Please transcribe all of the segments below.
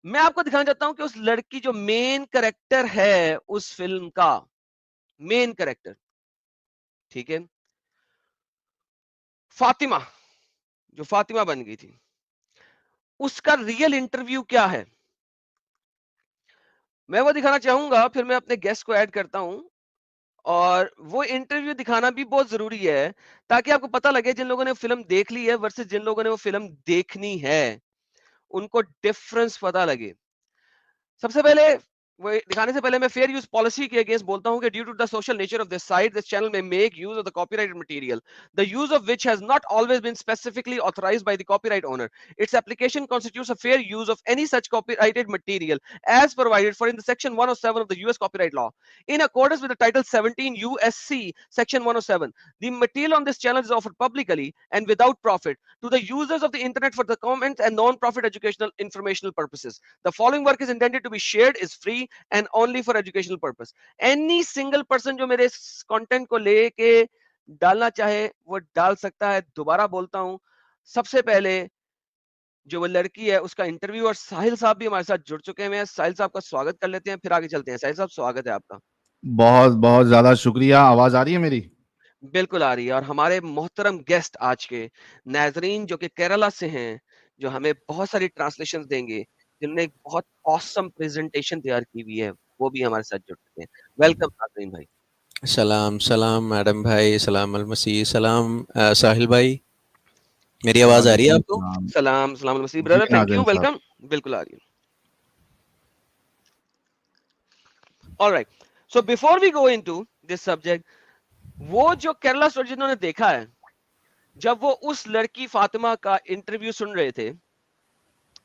मैं आपको दिखाना चाहता हूं कि उस लड़की जो मेन कैरेक्टर है उस फिल्म का, मेन कैरेक्टर, ठीक है, फातिमा, जो फातिमा बन गई थी, उसका रियल इंटरव्यू क्या है, मैं वो दिखाना चाहूंगा। फिर मैं अपने गेस्ट को ऐड करता हूं, और वो इंटरव्यू दिखाना भी बहुत जरूरी है, ताकि आपको पता लगे जिन लोगों ने फिल्म देख ली है वर्सेस जिन लोगों ने वो फिल्म देखनी है, उनको डिफरेंस पता लगे। सबसे पहले वो दिखाने से पहले मैं फेयर यूज पॉलिसी के अगेंस्ट बोलता हूं कि due to the social nature of this site, this channel may make use of the copyrighted material, the use of which has not always been specifically authorized by the copyright owner. Its application constitutes a fair use of any such copyrighted material as provided for in the section 107 of the US copyright law. In accordance with the title 17 USC section 107, the material on this channel is offered publicly and without profit to the users of the internet for the comments and non-profit educational informational purposes. The following work is intended to be shared, is free and only for educational purpose. Any single person जो मेरे content को लेके डालना चाहे वो डाल सकता है। दोबारा बोलता हूं, सबसे पहले जो वो लड़की है उसका इंटरव्यू, और साहिल साहब भी हमारे साथ जुड़ चुके हैं। साहिल साहब का स्वागत कर लेते हैं, फिर आगे चलते हैं। साहिल साहब, स्वागत है आपका। बहुत बहुत ज्यादा शुक्रिया। आवाज आ रही है मेरी? बिल्कुल आ रही है। और हमारे मोहतरम गेस्ट आज के नाजरीन जो कि केरला से हैं, जो हमें बहुत सारी ट्रांसलेशन देंगे, जिन्होंने एक बहुत ऑसम प्रेजेंटेशन तैयार की हुई है, वो भी हमारे साथ जुड़ चुके हैं। वेलकम नाजरीन भाई। सलाम सलाम मैडम भाई, सलाम अल मसीह, सलाम साहिल भाई। मेरी आवाज आ रही है वालेकुम आपको? सलाम। सलाम सलाम Masih ji brother, thank you, नाज़रीन साहब। वेलकम। बिल्कुल आ रही है। Alright, so before we go into this subject, वो जो केरला स्टोरी जिन्होंने देखा है, जब वो उस लड़की फातिमा का इंटरव्यू सुन रहे थे,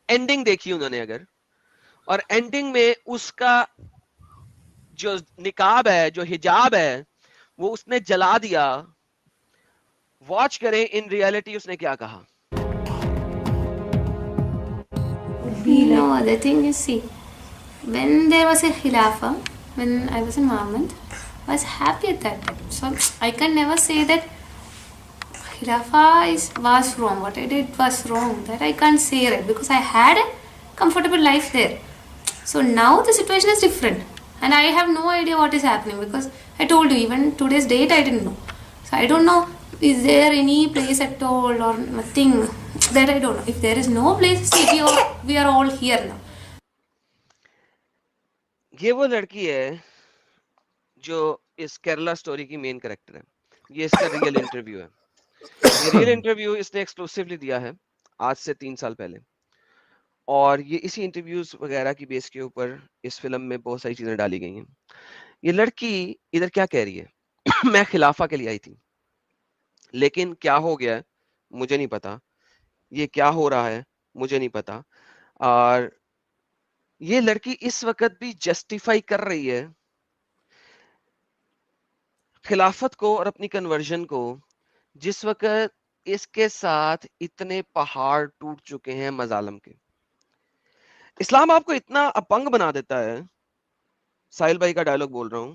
एंडिंग देखी उन्होंने अगर, और एंडिंग में उसका जो निकाब है, जो हिजाब है, वो उसने जला दिया। वॉच करें इन रियलिटी उसने क्या कहा। No, the thing is, see, when there was a Khilafah, when I was in Mohammed, I was happy at that time. So I can never say that Khilafah was wrong. What I did was wrong. That I can't say it because I had a comfortable life there. So now the situation is different, and I have no idea what is happening because I told you even today's date I didn't know. So I don't know, is there any place at all or nothing, that I don't know. If there is no place, see, we are all here now. ये वो लड़की है जो इस Kerala story की main character है। ये इसका रियल इंटरव्यू है। ये रियल इंटरव्यू इसने एक्सक्लूसिवली दिया है आज से 3 साल पहले, और ये इसी इंटरव्यूज वगैरह की बेस के ऊपर इस फिल्म में बहुत सारी चीजें डाली गई हैं। ये लड़की इधर क्या कह रही है मैं खिलाफा के लिए आई थी, लेकिन क्या हो गया है मुझे नहीं पता, ये क्या हो रहा है मुझे नहीं पता। और ये लड़की इस वक्त भी जस्टिफाई कर रही है खिलाफत को और अपनी कन्वर्जन को, जिस वक्त इसके साथ इतने पहाड़ टूट चुके हैं मजालम के। इस्लाम आपको इतना अपंग बना देता है। साहिल भाई का डायलॉग बोल रहा हूं,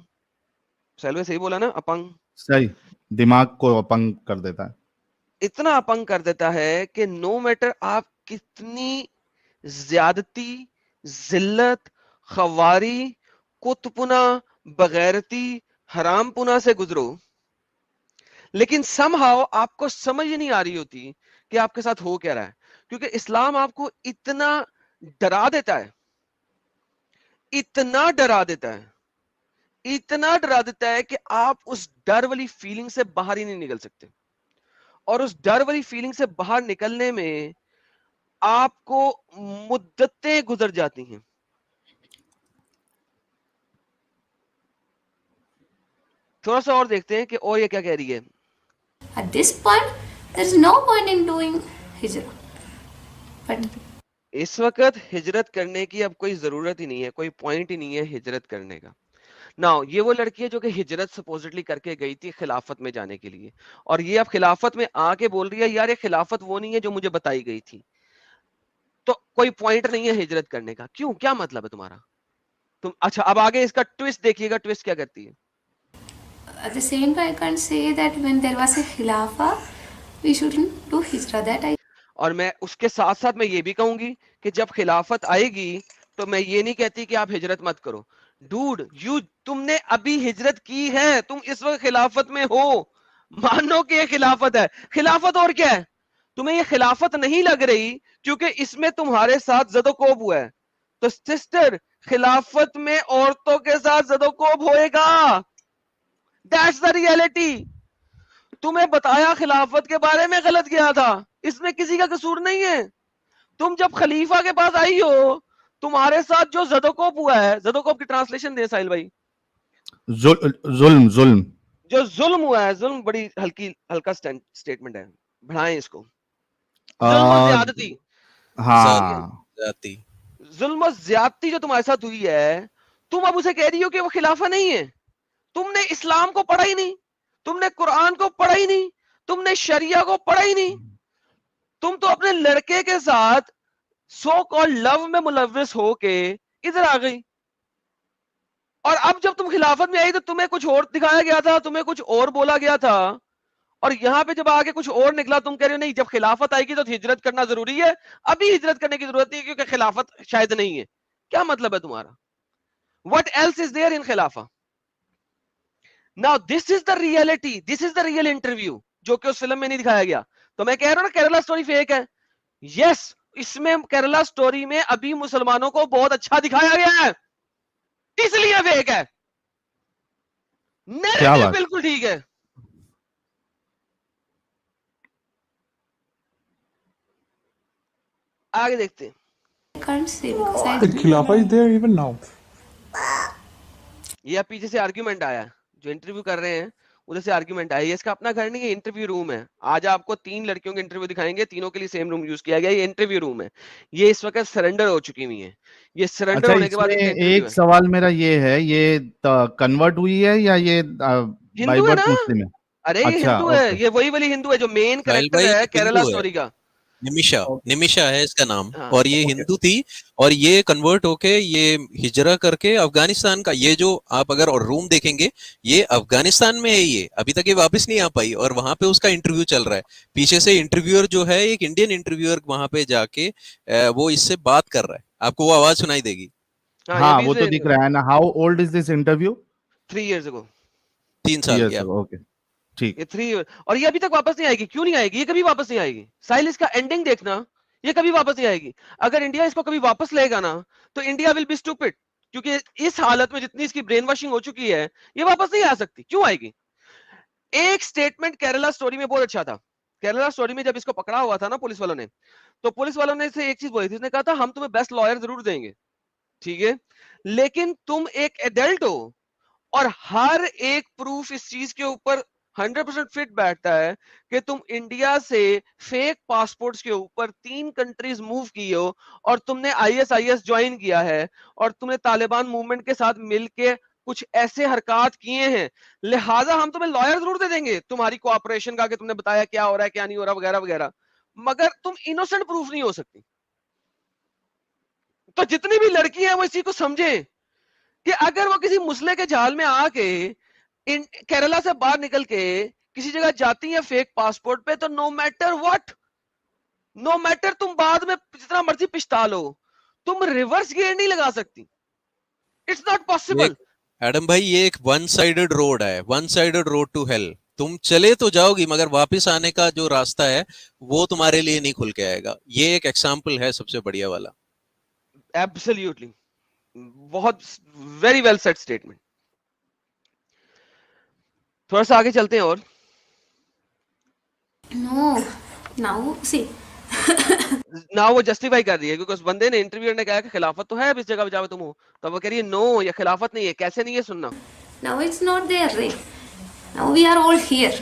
साहिल भाई सही बोला ना, अपंग? सही, दिमाग को अपंग कर देता है। इतना अपंग कर देता है कि नो मैटर आप कितनी ज्यादती, जिल्लत, खवारी, कुतपुना, बगैरती, हरामपुना से गुजरो, लेकिन समहाउ आपको समझ ही नहीं आ रही होती कि आपके साथ हो क्या रहा है, क्योंकि इस्लाम आपको इतना डरा देता है, इतना डरा देता है, इतना डरा देता है कि आप उस डर वाली फीलिंग से बाहर ही नहीं निकल सकते। और उस डर वाली फीलिंग से बाहर निकलने में आपको मुद्दतें गुजर जाती हैं। थोड़ा सा और देखते हैं कि और ये क्या कह रही है। At this point, there is no point in doing hijrah. But इस वक्त हिजरत करने की अब कोई जरूरत ही नहीं है, कोई पॉइंट ही नहीं है हिजरत करने का। नाउ ये वो लड़की है जो कि हिजरत सपोजिटली करके गई थी खिलाफत में जाने के लिए, और ये अब खिलाफत में आके बोल रही है यार ये खिलाफत वो नहीं है जो मुझे बताई गई थी, तो कोई पॉइंट नहीं है हिजरत करने का। क्यों, क्या मतलब है तुम्हारा? तुम अच्छा, अब आगे इसका ट्विस्ट देखिएगा, ट्विस्ट क्या करती है। at the same time, I can't say that when there was a Khilafah, we shouldn't do hijrah. That I और मैं उसके साथ साथ मैं ये भी कहूंगी कि जब खिलाफत आएगी तो मैं ये नहीं कहती कि आप हिजरत मत करो। डूड, तुमने अभी हिजरत की है, तुम इस वक्त खिलाफत में हो, मानो कि ये खिलाफत है। खिलाफत और क्या है? तुम्हें ये खिलाफत नहीं लग रही क्योंकि इसमें तुम्हारे साथ ज़दोकोब हुआ है। तो सिस्टर, खिलाफत में औरतों के साथ ज़दोकोब होएगा। That's the reality. तुम्हें बताया खिलाफत के बारे में गलत किया था, इसमें किसी का कसूर नहीं है। तुम जब खलीफा के पास आई हो, तुम्हारे साथ जो ज़दोकोब हुआ है, ज़दोकोब की ट्रांसलेशन दे साहिल भाई। जुल्म जुल्म जो जुल्म हुआ है, जुल्म बड़ी हल्का स्टेटमेंट है, बढ़ाएं इसको। जुल्म और आ, ज्यादती, हाँ जाती जुल्म और ज्यादती जो तुम्हारे साथ हुई है, तुम अब उसे कह रही हो कि वो खिलाफा नहीं है। तुमने इस्लाम को पढ़ा ही नहीं, तुमने कुरान को पढ़ा ही नहीं, तुमने शरिया को पढ़ा ही नहीं। तुम तो अपने लड़के के साथ सो कॉल्ड लव में मुलव्विस होके इधर आ गई। और अब जब तुम खिलाफत में आई तो तुम्हें कुछ और दिखाया गया था, तुम्हें कुछ और बोला गया था, और यहां पे जब आगे कुछ और निकला, तुम कह रहे हो नहीं जब खिलाफत आएगी तो हिजरत करना जरूरी है, अभी हिजरत करने की जरूरत नहीं है क्योंकि खिलाफत शायद नहीं है। क्या मतलब है तुम्हारा? What else is there in खिलाफा? Now this is the reality, this is the real interview जो कि उस फिल्म में नहीं दिखाया गया। तो मैं कह रहा हूं ना केरला स्टोरी फेक है। यस, इसमें केरला स्टोरी में अभी मुसलमानों को बहुत अच्छा दिखाया गया है, इसलिए फेक है। क्या नैरेटिव बात। बिल्कुल ठीक है। आगे देखते हैं। I can't say because I The Khilafah is there even now. ये अब पीछे से आर्ग्यूमेंट आया है, जो इंटरव्यू कर रहे हैं उधर से आर्ग्यूमेंट आया। ये इसका अपना घर नहीं है, इंटरव्यू रूम है। आज आपको 3 लड़कियों के इंटरव्यू दिखाएंगे, तीनों के लिए सेम रूम यूज किया गया। ये इंटरव्यू रूम है, ये इस वक्त सरेंडर हो चुकी हुई है। ये सरेंडर अच्छा, होने के बाद इसमें इनका इंटरव्यू एक है। सवाल मेरा ये है, ये कन्वर्ट हुई है या ये बाय हिंदू है बर्थ ना? मुस्लिम है? अरे ये अच्छा, हिंदू है, ओके ये वही वाली हिंदू है जो मेन साहिल कैरेक्टर भाई है केरला हिंदू है, स्टोरी का। ओके निमिषा है इसका नाम, हाँ, और ये ओके हिंदू थी और ये कन्वर्ट होके ये हिजरा करके अफगानिस्तान का, ये जो आप अगर और रूम देखेंगे ये अफगानिस्तान में है, ये अभी तक ये वापस नहीं आ पाई और वहां पे उसका इंटरव्यू चल रहा है। पीछे से इंटरव्यूअर जो है एक इंडियन इंटरव्यूअर वहां पे जाके वो इससे बात कर रहा है, आपको वो आवाज सुनाई देगी। हाँ, ये हाँ, अभी वो तो दिख रहा है ना। How old is this interview? 3 years ago। 3 3 साल years की। ago, ओके ठीक। ये 3 years, और ये अभी तक वापस नहीं आएगी। क्यों नहीं आएगी? ये कभी वापस नहीं आएगी। साहिल, इसका एंडिंग देखना, ये कभी वापस नहीं आएगी। अगर इंडिया इसको कभी वापस लेगा ना तो इंडिया विल बी स्टूपिड, क्योंकि इस हालत में जितनी इसकी ब्रेन वॉशिंग हो चुकी है, ये वापस नहीं आ सकती। क्यों आएगी? एक स्टेटमेंट केरला स्टोरी में बहुत अच्छा था। केरला स्टोरी में जब इसको पकड़ा हुआ था ना पुलिस वालों ने, तो पुलिस वालों ने इसे एक चीज बोली थी, उसने कहा था हम तुम्हें बेस्ट लॉयर जरूर देंगे, ठीक है, लेकिन तुम एक एडल्ट हो और हर एक प्रूफ इस चीज के ऊपर 100% फिट बैठता है कि तुम इंडिया से फेक पासपोर्ट्स के ऊपर 3 कंट्रीज मूव की हो और तुमने ISIS ज्वाइन किया है और तुमने तालिबान मूवमेंट के साथ मिलके कुछ ऐसे हरकत किए हैं, लिहाजा हम तुम्हें लॉयर जरूर दे देंगे तुम्हारी कोऑपरेशन का, कि तुमने बताया क्या हो रहा है क्या नहीं हो रहा वगैरह वगैरह, मगर तुम इनोसेंट प्रूफ नहीं हो सकती। तो जितनी भी लड़की है वो इसी को समझे कि अगर वो किसी मुसले के जाल में आके केरला से बाहर निकल के किसी जगह जाती है फेक पासपोर्ट पे, तो no matter what, no matter तुम बाद में जितना मर्जी पिछता लो, तुम रिवर्स गियर नहीं लगा सकती। It's not possible. एडम भाई ये एक वन साइडेड रोड है, one sided road to hell. तुम चले तो जाओगी मगर वापस आने का जो रास्ता है वो तुम्हारे लिए नहीं खुल के आएगा। ये एक एग्जांपल है सबसे बढ़िया वाला। एब्सोल्युटली, बहुत वेरी वेल सेट स्टेटमेंट। थोड़ा सा आगे चलते हैं और No, now see. ना वो जस्टिफाई कर रही है क्योंकि उस बंदे ने, इंटरव्यूअर ने कहा कि खिलाफत तो है अब इस जगह पे जहाँ पे तुम हो, तो वो कह रही है नो ये खिलाफत नहीं है। कैसे नहीं है? सुनना। Now it's not there, right? Now we are all here.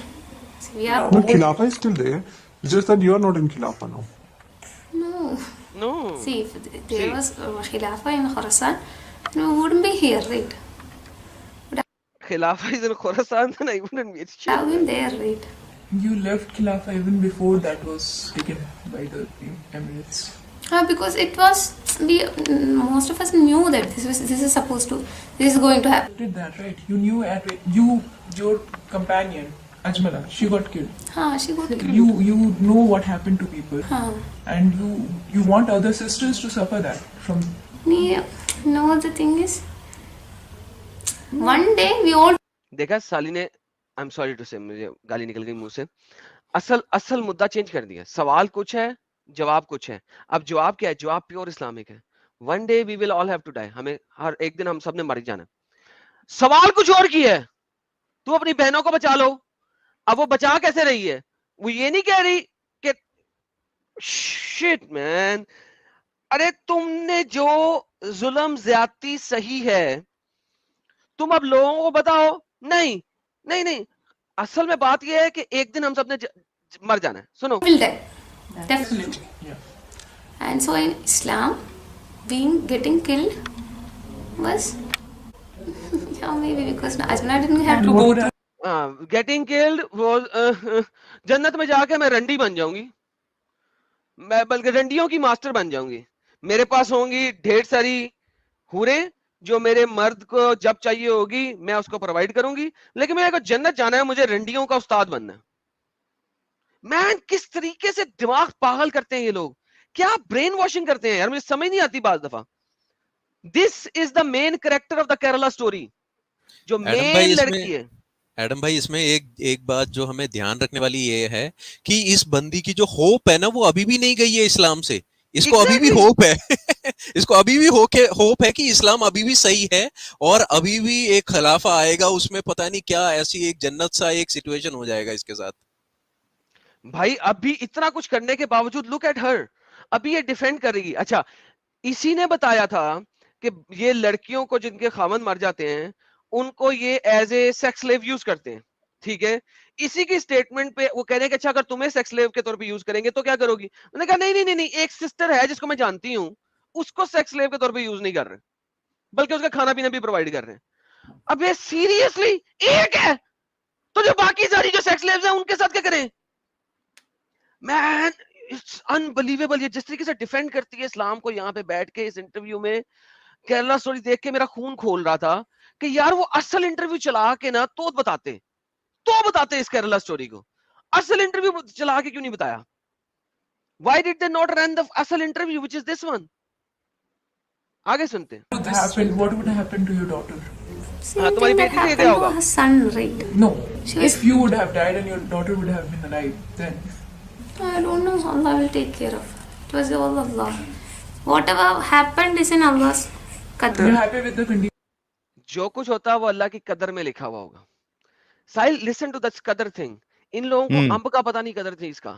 See, we are No, all. Khilafah is still there. It's just that you are not in Khilafah now. No. No See, if there See. was Khilafah in Khorasan, we wouldn't be here, right? खिलाफत is in Khorasan, then I wouldn't be. We have been there, right? You left Khilafah even before that was taken by the Emirates. Because it was most of us knew that this is going to happen. Did that right? You knew your companion Ajmala, she got killed. She got killed. You know what happened to people, and you want other sisters to suffer that from. Yeah. No, the thing is, one day we all देखा साली ने, I am sorry to से, मुझे गाली निकल गई मुंह से। असल मुद्दा चेंज कर दिया। सवाल कुछ है, जवाब कुछ है। अब जवाब क्या है? जवाब प्योर इस्लामिक है। One day we will all have to die, हमें हर एक दिन हम सब ने मर जाना। सवाल कुछ और की है, तू अपनी बहनों को बचा लो। अब वो बचा कैसे रही है? वो ये नहीं कह रही कि शिट मैन, अरे तुमने जो जुल्म ज्यादती सही है, तुम अब लोगों को बताओ। नहीं नहीं नहीं, असल में बात यह है कि एक दिन हम सब ने मर जाना है। सुनो, will die. Definitely. Definitely, yeah. And so in Islam, getting killed was yeah, maybe because Ajmala didn't have And to go what to getting killed वो जन्नत में जाके मैं रंडी बन जाऊंगी, मैं बल्कि रंडियों की मास्टर बन जाऊंगी। मेरे पास होंगी ढेर सारी हूरें जो मेरे मर्द को जब चाहिए होगी मैं उसको प्रोवाइड करूंगी, लेकिन मेरे को जन्नत जाना है, मुझे रंडियों का उस्ताद बनना है। मैन, किस तरीके से दिमाग पागल करते हैं ये लोग, क्या ब्रेन वॉशिंग करते हैं यार, मुझे समझ नहीं आती बाज दफा। This is the main character of the Kerala story, जो मेन लड़की है। एडम भाई, इसमें एक बात जो हमें ध्यान रखने वाली ये है कि इस बंदी की जो होप है ना, वो अभी भी नहीं गई है इस्लाम से। इसको अभी भी होप है इसको अभी भी होप है कि इस्लाम अभी भी सही है और अभी भी एक खिलाफा आएगा, उसमें पता नहीं क्या ऐसी एक जन्नत सा एक सिचुएशन हो जाएगा इसके साथ। भाई अभी इतना कुछ करने के बावजूद लुक एट हर, अभी ये डिफेंड कर रही है। अच्छा, इसी ने बताया था कि ये लड़कियों को जिनके खामन मर जाते हैं उनको ये as a sex slave use करते हैं, ठीक है। इसी की स्टेटमेंट पे वो कह रहे हैं कि अच्छा अगर तुम्हें सेक्स स्लेव के तौर पे यूज करेंगे तो क्या करोगी? उन्होंने कहा नहीं नहीं नहीं नहीं, एक सिस्टर है जिसको मैं जानती हूँ, उसको सेक्स स्लेव के तौर पे यूज नहीं कर रहे, बल्कि उसका खाना पीना भी प्रोवाइड कर रहे हैं। अब ये सीरियसली एक है, तो जो बाकी सारी जो सेक्स स्लेव्स हैं उनके साथ क्या करें? Man, it's unbelievable. ये जिस तरीके से डिफेंड करती है इस्लाम को यहाँ पे बैठ के इस इंटरव्यू में, केरला स्टोरी देख के मेरा खून खोल रहा था कि यार वो असल इंटरव्यू चला के ना तो बताते इस केरला स्टोरी को। असल इंटरव्यू चला के क्यों नहीं बताया? Why did they not run the असल interview which is this one? आगे सुनते हैं। what would happen to your daughter? same तुम्हारी thing that बेटी ने ये happened क्या to होगा? her son, right? No, She was- if you would have died and your daughter would have been alive, then I don't know. Allah will take care of. It was all Allah. Whatever happened is in Allah's qadr. you're happy with the condition. जो कुछ होता है वो अल्लाह की कदर में लिखा हुआ होगा। साहिल, लिसन टू दैट कदर थिंग। इन लोगों को अंब का पता नहीं कदर थी इसका,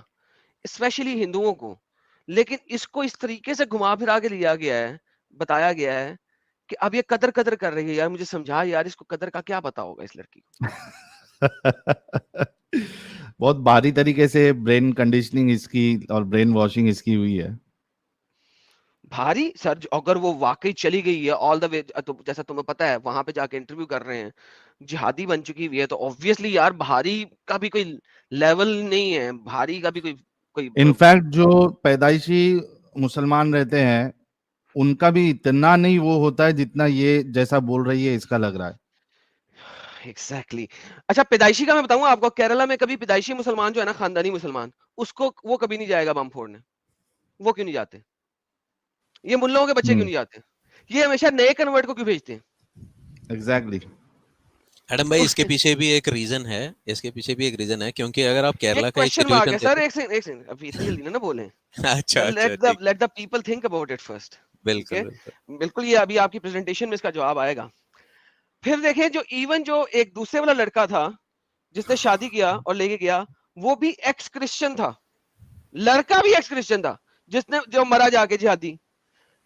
स्पेशली हिंदुओं को, लेकिन इसको इस तरीके से घुमा फिरा के लिया गया है, बताया गया है कि अब ये कदर कर रही है। यार मुझे समझा यार, इसको कदर का क्या पता होगा इस लड़की को। बहुत भारी तरीके से ब्रेन कंडीशनिंग इसकी और ब्रेन वॉशिंग इसकी हुई है। भारी सर, अगर वो वाकई चली गई है ऑल द वे, तो जैसा तुम्हें पता है वहां पे जाके इंटरव्यू कर रहे हैं, जिहादी बन चुकी हुई है, तो ऑब्वियसली यार भारी का भी कोई लेवल नहीं है, भारी का भी कोई इनफैक्ट जो पैदाइशी मुसलमान रहते हैं उनका भी इतना नहीं वो होता है जितना ये जैसा बोल रही है इसका लग रहा है। एग्जैक्टली अच्छा, पैदाइशी का मैं बताऊंगा आपको, केरला में कभी पैदाइशी मुसलमान जो है ना, खानदानी मुसलमान, उसको वो कभी नहीं जाएगा बम फोड़ने। वो क्यों नहीं जाते? ये मुल्लों के बच्चे क्यों नहीं जाते? ये हमेशा नए कन्वर्ट को क्यों भेजते हैं? एग्जैक्टली एडम भाई, इसके पीछे भी एक रीजन है, क्योंकि अगर आप केरला का एक क्वेश्चन मार्क है सिचुएशन सर, एक सेकंड अभी इतनी जल्दी ना बोलें। अच्छा let the people think about it first. बिल्कुल, ये अभी आपकी प्रेजेंटेशन में इसका जवाब आएगा। फिर देखें, जो एक दूसरे वाला लड़का था जिसने शादी किया और लेके गया, वो भी एक्स क्रिश्चियन था, लड़का भी एक्स क्रिश्चियन था जो मरा जाके जिहादी।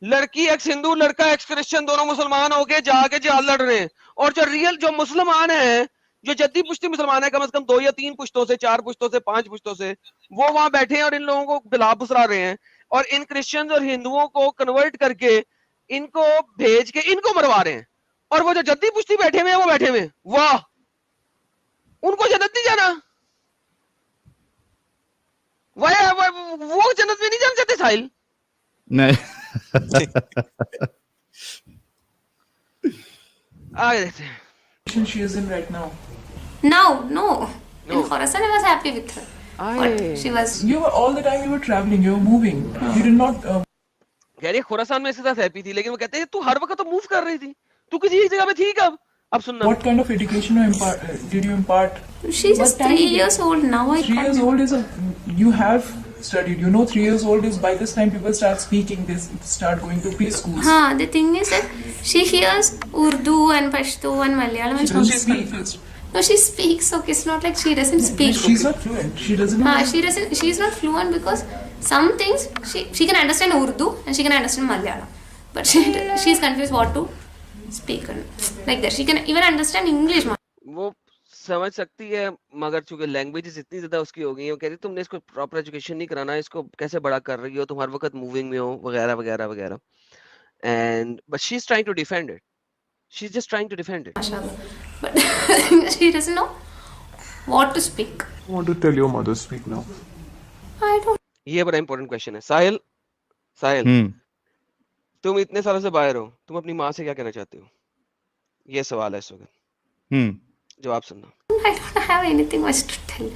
लड़की एक्स हिंदू, लड़का एक्स क्रिश्चियन, दोनों मुसलमान होके जाके जिहाद लड़ रहे हैं। और जो रियल जो मुसलमान है, जो जद्दी पुश्ती मुसलमान है, कम से कम 2 या 3 पुश्तों से, 4 पुश्तों से, 5 पुश्तों से, वो वहां बैठे हैं और इन लोगों को बिला बुसरा रहे हैं, और इन क्रिश्चियंस और हिंदुओं को कन्वर्ट करके इनको भेज के इनको मरवा रहे हैं। और वो जो जद्दी पुश्ती बैठे हुए हैं, वो बैठे हुए, वाह, उनको जन्नत नहीं जाना? वो जन्नत में नहीं जाना चाहते साहिल? नहीं। आगे देखते हैं। She is in right now. Now, no. No. In Khorasan, I was happy with her. But she was. You were all the time you were traveling, you were moving. You did not. कह रही खुरासान में इसके साथ happy थी, लेकिन वो कहते हैं तू हर वक्त तो मूव कर रही थी, तू किसी एक जगह पे थी कब? अब सुनना. What kind of education did you impart? She's just 3 years old now. 3 years old is you have studied. You know, 3 years old is by this time people start speaking. They start going to preschools. हाँ, the thing is that she hears Urdu and Pashto and Malayalam and She speaks. No, she speaks. Okay, it's not like she doesn't speak. She's not fluent. She doesn't know. She doesn't. She's not fluent because some things she can understand Urdu and she can understand Malayalam, but she's confused what to speak like that. She can even understand English. वो समझ सकती है, मगर चूंकि languages इतनी ज्यादा उसकी हो गई है, वो कहती तुमने इसको प्रॉपर एजुकेशन नहीं कराना, इसको कैसे बड़ा कर रही हो, तुम हर वक्त मूविंग में हो, वगैरह वगैरह वगैरह. And but she's trying to defend it. She's just trying to defend it. But she doesn't know what to speak. I want to tell your mother speak now. I don't. ये बड़ा important question है. साहिल, तुम इतने सालों से बाहर हो, तुम अपनी माँ से क्या कहना चाहते हो? ये सवाल है इस वक्त. जवाब सुनना. I don't have anything much to tell.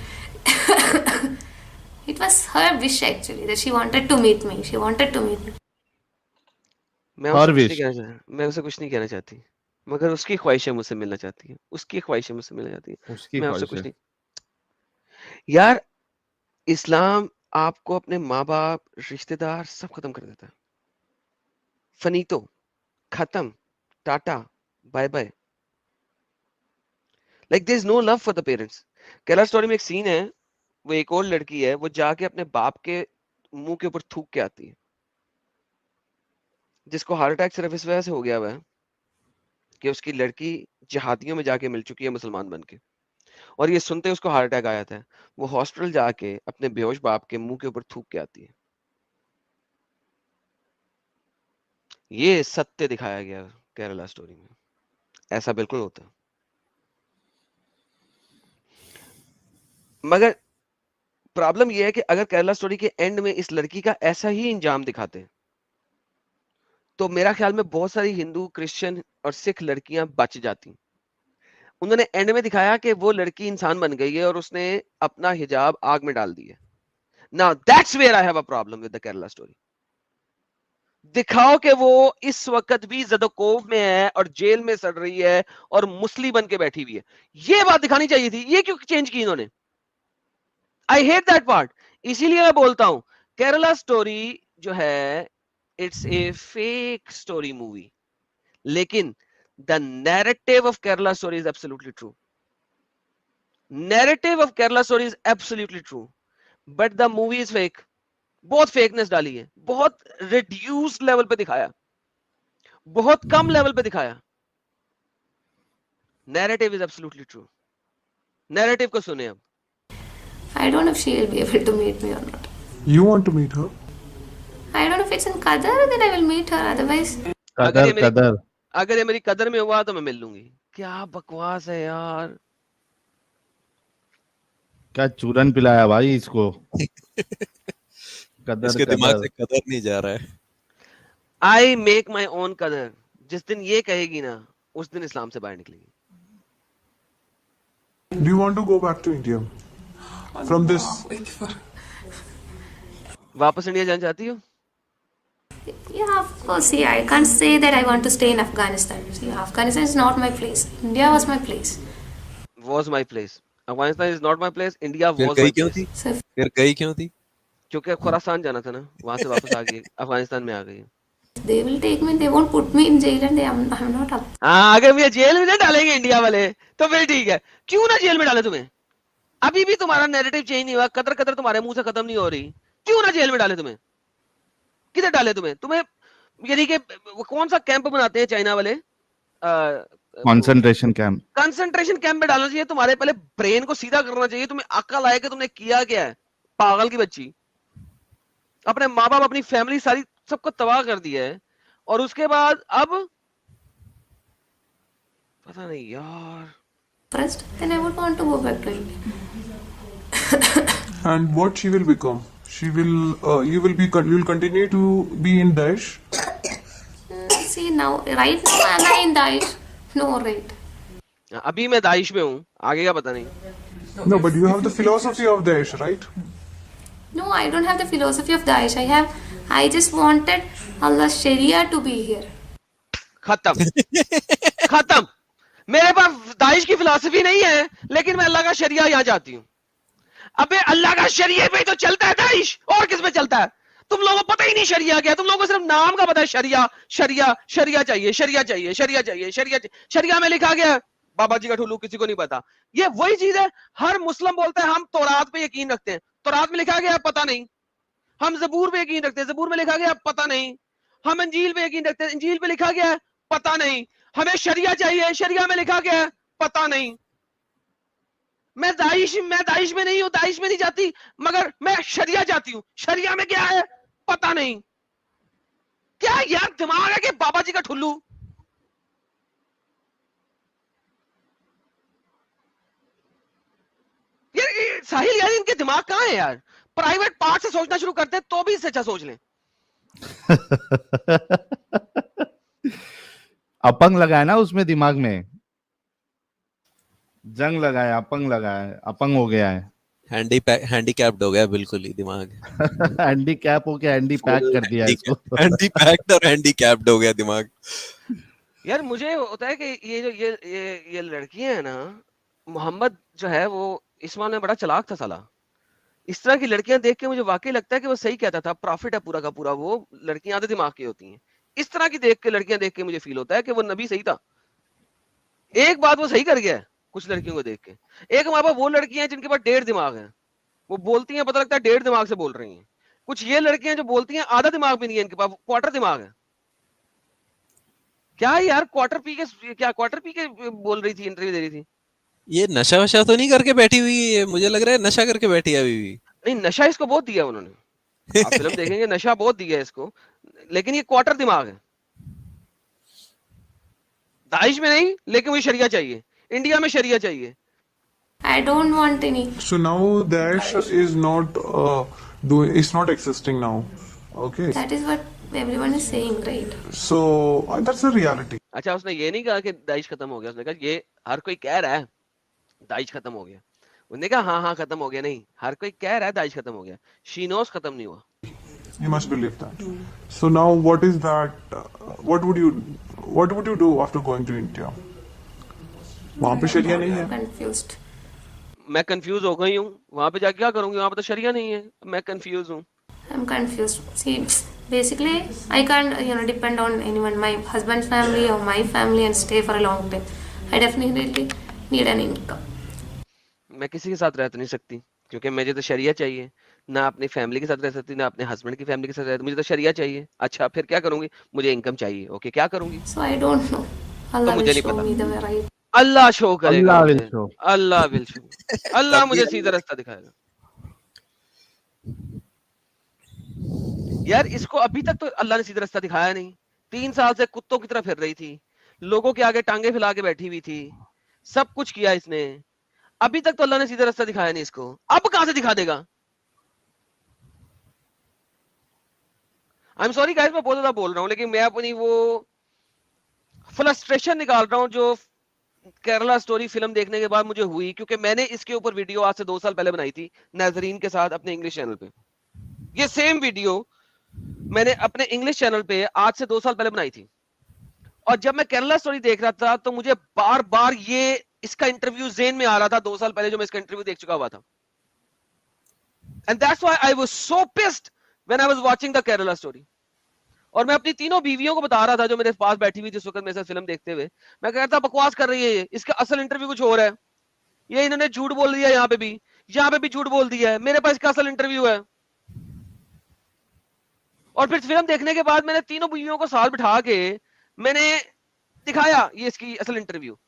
It was her wish actually that she wanted to meet me. She wanted to meet me. मैं उसे कुछ नहीं कहना चाहती, मगर उसकी ख्वाहिश है मुझसे मिलना चाहती है. उसकी ख्वाहिश है मुझसे मिलना चाहती है. मैं आपसे कुछ नहीं. यार, इस्लाम आपको अपने माँ बाप, रिश्तेदार सब खत्म कर देता है. फनीतो, खत्म, टाटा, bye bye. Like there is no love for the parents. Kerala story में एक सीन है, वो एक और लड़की है, वो जाके अपने बाप के मुंह के ऊपर थूक के आती है, जिसको हार्ट अटैक सिर्फ इस वजह से हो गया हुआ है कि उसकी लड़की जिहादियों में जाके मिल चुकी है मुसलमान बनके, और ये सुनते उसको हार्ट अटैक आया था. वो हॉस्पिटल जाके अपने बेहोश बाप के मुंह के ऊपर थूक के आती है. ये सत्य दिखाया गया केरला स्टोरी में. ऐसा बिल्कुल होता है. मगर प्रॉब्लम यह है कि अगर केरला स्टोरी के एंड में इस लड़की का ऐसा ही इंजाम दिखाते तो मेरा ख्याल में बहुत सारी हिंदू, क्रिश्चियन और सिख लड़कियां बच जाती. उन्होंने एंड में दिखाया कि वो लड़की इंसान बन गई है और उसने अपना हिजाब आग में डाल दिया. Now that's where I have a problem with the Kerala story. दिखाओ कि वो इस वक्त भी ज़दकोव में है और जेल में सड़ रही है और मुस्लिम बन के बैठी हुई है. ये बात दिखानी चाहिए थी. ये क्यों चेंज की इन्होंने? I hate that part. इसीलिए मैं बोलता हूं केरला स्टोरी जो है, it's a fake story movie, लेकिन the narrative of Kerala story is absolutely true. Narrative of Kerala story is absolutely true, but the movie is fake. बहुत फेकनेस डाली है, बहुत रिड्यूस्ड लेवल पे दिखाया, बहुत कम लेवल पे दिखाया. Narrative is absolutely true. Narrative को सुने अब. I don't know if she will be able to meet me or not. You want to meet her? I don't know if it's in Qadar, then I will meet her. Otherwise, अगर ये मेरी कदर में हुआ तो मैं मिल लूंगी. क्या बकवास है यार. क्या चूरन पिलाया भाई इसको. कदर, इसके दिमाग से कदर नहीं जा रहा है. I make my own कदर. जिस दिन ये कहेगी ना, उस दिन इस्लाम से बाहर निकलेगी. Do you want to go back to India? From this. वापस इंडिया जाना चाहती हो? yeah, of course. See, I can't say that I want to stay in Afghanistan. See, Afghanistan is not my place. India was my place. Was my place. Afghanistan is not my place. India फिर was गई my क्यों place. थी? फिर गई क्यों थी? क्योंकि खुरासान जाना था ना, वहां से वापस आ गई, अफगानिस्तान में आ गई. They will take me. They won't put me in jail, and I'm not up. हाँ, अगर मुझे जेल में ना डालेंगे इंडिया वाले तो फिर ठीक है. क्यों ना जेल में डाले तुम्हें? अभी भी तुम्हारा नैरेटिव चेंज नहीं हुआ. कदर कदर तुम्हारे मुंह से खत्म नहीं हो रही. क्यों ना जेल में डाले तुम्हें? किधर डाले तुम्हें यानी कि कौन सा कैंप बनाते हैं चाइना वाले? कंसंट्रेशन कैंप में डालना चाहिए. तुम्हारे पहले ब्रेन को सीधा करना चाहिए. तुम्हें अक्ल आए कि तुमने किया क्या है. पागल की बच्ची. अपने माँ बाप, अपनी फैमिली, सारी सबको तबाह कर दिया है, और उसके बाद अब पता नहीं यार. First, then I would want to go back to India. And what she will become? She will. You will continue to be in Daesh. See now, right now am I in Daesh? No, right. अभी मैं Daesh में हूँ, आगे का पता नहीं. No, but you have the philosophy of Daesh, right? No, I don't have the philosophy of Daesh. I just wanted Allah's Sharia to be here. खत्म खत्म। मेरे पास दाइश की फिलॉसफी नहीं है, लेकिन मैं अल्लाह का शरिया यहाँ चाहती हूँ। अबे अल्लाह का शरिया पे तो चलता है दाइश, और किस पे चलता है? तुम लोगों को पता ही नहीं शरिया क्या, तुम लोगों को सिर्फ नाम का पता है शरिया शरिया शरिया चाहिए, शरिया चाहिए, शरिया चाहिए, शरिया चाहिए। शरिया में लिखा गया है, बाबा जी का ठुल्लू, किसी को नहीं पता। ये वही चीज है, हर मुस्लिम बोलता है हम तौरात पे यकीन रखते हैं, तौरात में लिखा गया पता नहीं। हम जबूर पे यकीन रखते हैं, जबूर में लिखा गया पता नहीं। हम अंजील पे यकीन रखते हैं, अंजील पे लिखा गया पता नहीं। हमें शरिया चाहिए, शरिया में लिखा गया पता नहीं। मैं दाइश में नहीं हूं, दाइश में नहीं जाती, मगर मैं शरिया चाहती हूं। शरिया में क्या है पता नहीं। क्या यार दिमाग है कि बाबा जी का ठुल्लू? यार साहिल, यार इनके दिमाग कहां है यार? प्राइवेट पार्ट से सोचना शुरू करते हैं तो भी इससे अच्छा सोच लें। अपंग लगाया ना उसमें, दिमाग में जंग लगाया, अपंग लगाया, अपंग हो गया है, हैंडीकैप्ड हो गया बिल्कुल ही दिमाग। हैंडीकैप हो गया, हैंडी पैक कर दिया इसको। हैंडीपैक्ड और हैंडीकैप्ड हो गया दिमाग। यार मुझे होता है कि ये जो ये लड़कियां हैं ना, मोहम्मद जो है वो इस मामले में बड़ा चालाक था साला। इस तरह की लड़कियां देख के मुझे वाकई लगता है कि वो सही कहता था, प्रॉफिट है पूरा का पूरा, वो लड़कियां आधे दिमाग की होती हैं। इस तरह की लड़कियां देख के मुझे फील होता है कि वो नबी सही था। एक बात वो सही कर गया है कुछ लड़कियों को देख के। एक हमारे पास वो लड़कियां हैं जिनके पास 1.5 दिमाग है, वो बोलती हैं पता लगता है 1.5 दिमाग से बोल रही हैं। कुछ ये लड़कियां जो बोलती हैं आधा दिमाग भी नहीं है इनके पास, क्वार्टर दिमाग है। क्या यार क्वार्टर पी के बोल रही थी, इंटरव्यू दे रही थी। ये नशा वशा तो नहीं करके बैठी हुई है? मुझे लग रहा है नशा करके बैठी है अभी भी। नहीं, नशा इसको बहुत दिया उन्होंने, आप फिल्म देखेंगे नशा बहुत दिया है इसको, लेकिन ये क्वार्टर दिमाग है। दाइश में नहीं, लेकिन मुझे शरिया चाहिए, इंडिया में शरिया चाहिए। I don't want any. So now Daesh is not it's not existing now. Okay. That is what everyone is saying, right? So that's the reality. अच्छा, उसने ये नहीं कहा कि दाइश खत्म हो गया, उसने कहा ये हर कोई कह रहा है दाइश खत्म हो गया। उसने कहा हाँ खत्म हो गया, नहीं, हर कोई कह रहा है दाइश खत्म हो गया, शी नोस खत्म नहीं हुआ। You must believe that. So now what is that? What would you do after going to India? वहाँ पे शरिया नहीं है। Confused. मैं कंफ्यूज हो गई हूँ, वहां पे जाके क्या करूंगी? वहां पे तो शरिया नहीं है, मैं कंफ्यूज हूँ। I'm confused. See, basically, I can't, depend on anyone, my husband's family or my family, and stay for a long time. I definitely need an income. मैं किसी के साथ रह तो नहीं सकती, क्योंकि मुझे तो शरिया चाहिए। ना अपनी फैमिली के साथ रह सकती, ना अपने हस्बैंड की फैमिली के साथ रह सकती, मुझे तो शरिया चाहिए। अच्छा, फिर क्या करूंगी? मुझे इनकम चाहिए। ओके, क्या करूंगी? So I don't know. Allah मुझे will नहीं show पता। me the way right. Allah show करेगा, अल्लाह will मुझे। show. अल्लाह विल शो, अल्लाह मुझे सीधा रास्ता दिखाएगा। यार इसको अभी तक तो अल्लाह ने सीधा रास्ता दिखाया नहीं। 3 साल से कुत्तों की तरह फिर रही थी, लोगों के आगे टांगे फैला के बैठी हुई थी, सब कुछ किया इसने, अभी तक तो अल्लाह ने सीधा रास्ता दिखाया नहीं इसको। अब कहां से दिखा देगा? आई एम सॉरी गाइस, मैं बहुत ज्यादा बोल रहा हूं, लेकिन मैं अपनी वो फ्रस्ट्रेशन निकाल रहा हूं जो केरला स्टोरी फिल्म देखने के बाद मुझे हुई, क्योंकि मैंने इसके ऊपर वीडियो आज से 2 साल पहले बनाई थी नाजरीन के साथ अपने इंग्लिश चैनल पे। ये सेम वीडियो मैंने अपने इंग्लिश चैनल पे आज से 2 साल पहले बनाई थी, और जब मैं केरला स्टोरी देख रहा था तो मुझे बार बार ये इसका इंटरव्यू ज़हन में आ रहा था 2 साल पहले जो मैं इसका इंटरव्यू देख चुका हुआ था। And that's why I was so pissed when I was watching the Kerala story. और मैं अपनी तीनों बीवियों को बता रहा था जो मेरे पास बैठी हुई जिस वक्त मेरे साथ फिल्म देखते हुए, मैं कहता बकवास कर रही है ये, इसका असल इंटरव्यू कुछ और है, ये इन्होंने झूठ बोल दिया, यहाँ पे भी झूठ बोल दिया है, मेरे पास इसका असल इंटरव्यू है। और फिर फिल्म देखने के बाद मैंने तीनों बीवियों को साथ बिठा के मैंने दिखाया ये इसकी असल इंटरव्यू,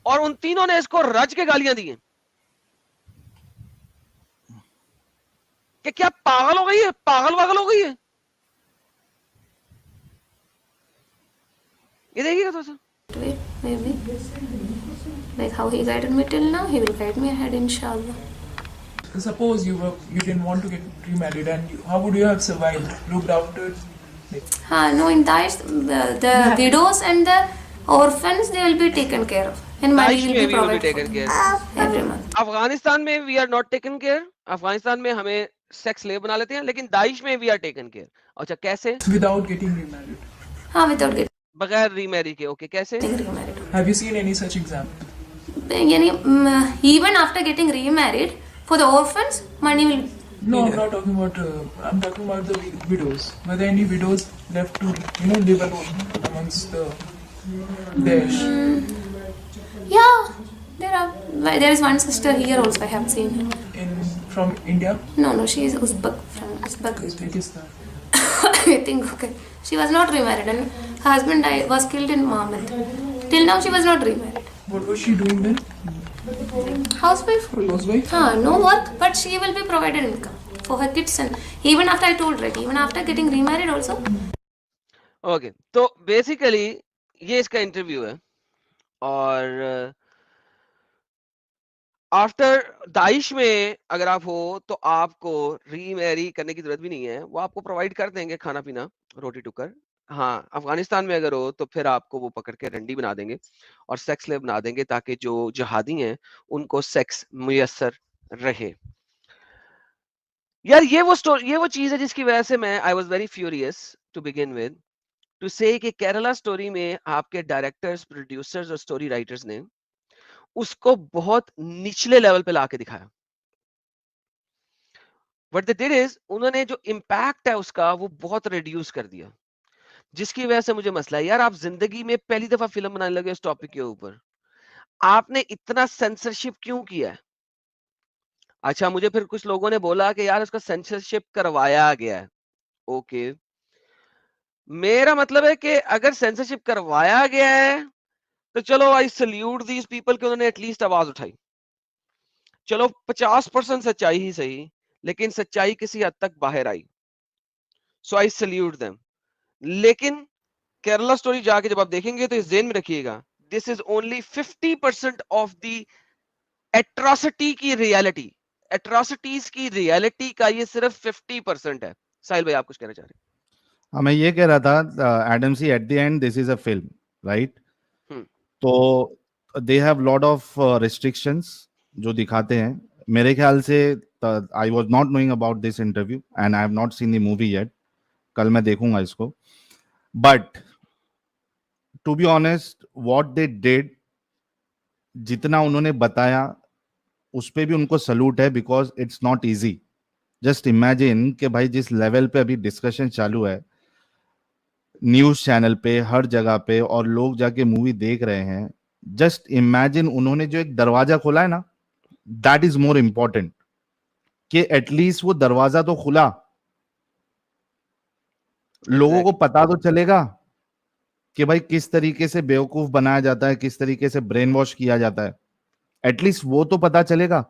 और उन तीनों ने इसको रज के गालियां दी कि क्या पागल हो गई है, पागल हो गई है। ये देखिएगा थोड़ा सा, Maybe. Like how he guided me till now, he will guide me ahead, inshallah. Suppose you didn't want to get remarried, and how would you have survived? Looked after? No, in Daesh, the widows and the orphans, they will be taken care of. and money Daesh will में be we will be provided taken for care. them every month. Afghanistan में we are not taken care. Afghanistan में हमें sex slave बना लेते हैं, लेकिन Daesh में we are taken care. अच्छा कैसे? without getting remarried. Without getting बगैर रीमैरी के. ओके कैसे? remarried. Have you seen any such example? यानी even after getting remarried, for the orphans, money will. No, I'm not talking about. I'm talking about the widows. Were there any widows left to, live alone amongst the Daesh? Yeah, there is one sister here also. I have seen her. From India? No, she is Uzbek, from Uzbek. Uzbekistan. I think, okay. She was not remarried and her husband was killed in Mohammed. Till now she was not remarried. What was she doing then? Housewife? Housewife? No work, but she will be provided income for her kids, and even after, I told, right, even after getting remarried also. Okay तो basically ये इसका interview है और after Daesh में अगर आप हो तो आपको रीमैरी करने की जरूरत भी नहीं है, वो आपको प्रोवाइड कर देंगे खाना पीना, रोटी टुकर। हाँ, अफगानिस्तान में अगर हो तो फिर आपको वो पकड़ के रंडी बना देंगे और सेक्स स्लेव बना देंगे ताकि जो जिहादी हैं उनको सेक्स मुयस्सर रहे। यार ये वो चीज है जिसकी वजह से मैं I was very furious to begin with to say कि केरला स्टोरी में आपके डायरेक्टर्स, प्रोड्यूसर्स और स्टोरी राइटर्स ने उसको बहुत निचले लेवल पे लाके दिखाया। व्हाट दे डिड इज उन्होंने जो इम्पैक्ट है उसका वो बहुत रिड्यूस कर दिया, जिसकी वजह से मुझे मसला है। यार आप जिंदगी में पहली दफा फिल्म बनाने लगे इस टॉपिक के ऊपर, आपने इतना सेंसरशिप क्यों किया है? अच्छा मुझे फिर कुछ लोगों ने बोला कि यार उसका सेंसरशिप करवाया गया है। ओके मेरा मतलब है कि अगर सेंसरशिप करवाया गया है तो चलो आई सल्यूट दीज पीपल कि उन्होंने एटलीस्ट आवाज उठाई। चलो 50% सच्चाई ही सही, लेकिन सच्चाई किसी हद तक बाहर आई, सो आई सल्यूट देम। लेकिन केरला स्टोरी जाके जब आप देखेंगे तो इस ज़हन में रखिएगा, this is only 50% of the atrocity की रियलिटी। एट्रोसिटीज की रियलिटी का ये सिर्फ 50% है। साहिल भाई आप कुछ कहना चाह रहे हैं? हाँ, मैं ये कह रहा था Adam see at the end this is a film, right? तो they have lot of restrictions जो दिखाते हैं। मेरे ख्याल से I was not knowing about this interview and I have not seen the movie yet. कल मैं देखूंगा इसको, but to be honest what they did, जितना उन्होंने बताया उस पे भी उनको सलूट है, because it's not easy. Just imagine कि भाई जिस लेवल पे अभी डिस्कशन चालू है न्यूज चैनल पे, हर जगह पे, और लोग जाके मूवी देख रहे हैं, जस्ट इमेजिन उन्होंने जो एक दरवाजा खोला है ना, दैट इज मोर इंपॉर्टेंट कि एटलीस्ट वो दरवाजा तो खुला, लोगों को पता तो चलेगा कि भाई किस तरीके से बेवकूफ बनाया जाता है, किस तरीके से ब्रेन वॉश किया जाता है, एटलीस्ट वो तो पता चलेगा।